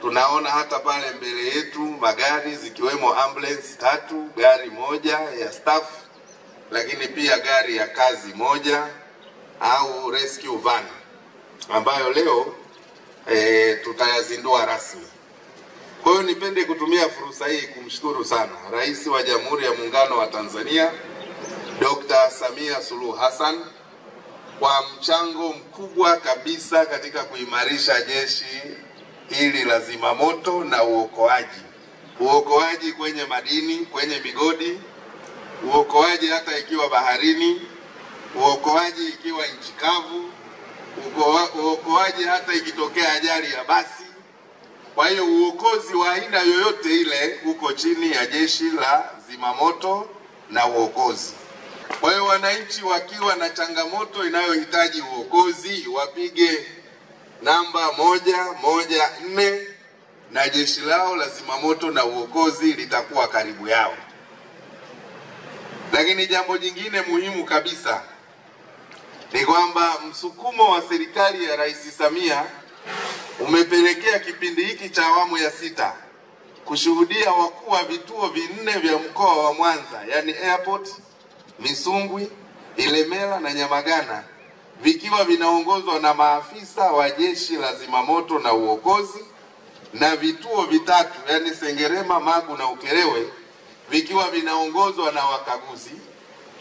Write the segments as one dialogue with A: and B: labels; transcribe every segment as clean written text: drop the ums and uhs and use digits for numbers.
A: Tunaona hata pale mbele yetu magari zikiwemo ambulance 3, gari moja ya staff, lakini pia gari ya kazi moja au rescue van ambayo leo tutayazindua rasmi. Kwa hiyo nipende kutumia fursa hii kumshukuru sana Rais wa Jamhuri ya Muungano wa Tanzania Dr. Samia Suluhu Hassan kwa mchango mkubwa kabisa katika kuimarisha jeshi hili la zimamoto na uokoaji. Uokoaji kwenye madini, kwenye migodi, uokoaji hata ikiwa baharini, uokoaji ikiwa nchi kavu, uokoaji hata ikitokea ajali ya basi. Kwa hiyo uokozi wa aina yoyote ile uko chini ya jeshi la zimamoto na uokozi. Kwa hiyo wananchi wakiwa na changamoto inayohitaji uokozi wapige namba 114 na jeshi lao la zimamoto na uokozi litakuwa karibu yao. Lakini jambo jingine muhimu kabisa ni kwamba msukumo wa serikali ya Rais Samia umepelekea kipindi hiki cha awamu ya 6 kushuhudia wakuu wa vituo 4 vya mkoa wa Mwanza, yani airport, Misungwi, Ilemela na Nyamagana, vikiwa vinaongozwa na maafisa wa jeshi la zimamoto na uokozi, na vituo 3 yani Sengerema, Magu na Ukerewe vikiwa vinaongozwa na wakaguzi,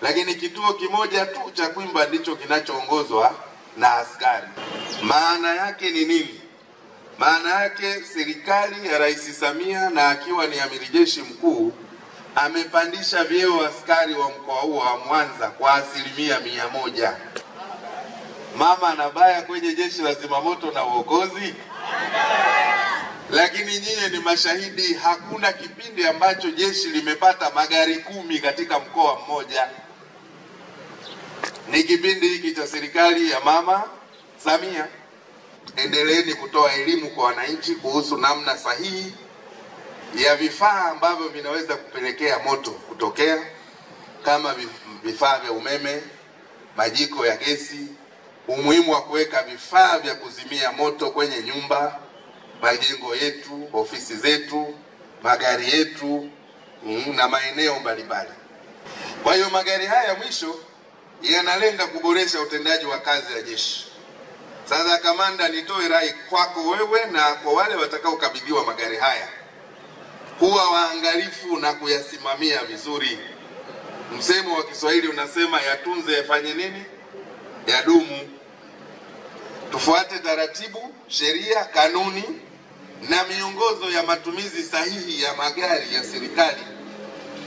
A: lakini kituo kimoja tu cha Kwimba ndicho kinachoongozwa na askari. Maana yake ni nini? Maana yake serikali ya Rais Samia na akiwa ni amiri jeshi mkuu amepandisha vyeo askari wa mkoa huu wa Mwanza kwa 100%. Mama anabaya kwenye jeshi la zimamoto na uokozi? Lakini nyinyi ni mashahidi, hakuna kipindi ambacho jeshi limepata magari 10 katika mkoa mmoja. Ni kipindi hiki cha serikali ya Mama Samia. Endeleeni kutoa elimu kwa wananchi kuhusu namna sahihi ya vifaa ambavyo vinaweza kupelekea moto kutokea, kama vifaa vya umeme, majiko ya gesi, umuhimu wa kuweka vifaa vya kuzimia moto kwenye nyumba, majengo yetu, ofisi zetu, magari yetu na maeneo mbalimbali. Kwa hiyo magari haya mwisho yanalenga kuboresha utendaji wa kazi ya jeshi. Sasa kamanda, nitoe rai kwako wewe na kwa wale watakaokabidhiwa magari haya kuwa waangalifu na kuyasimamia vizuri. Msemo wa Kiswahili unasema yatunze yafanye nini? Yadumu. Tufuate taratibu, sheria, kanuni na miongozo ya matumizi sahihi ya magari ya serikali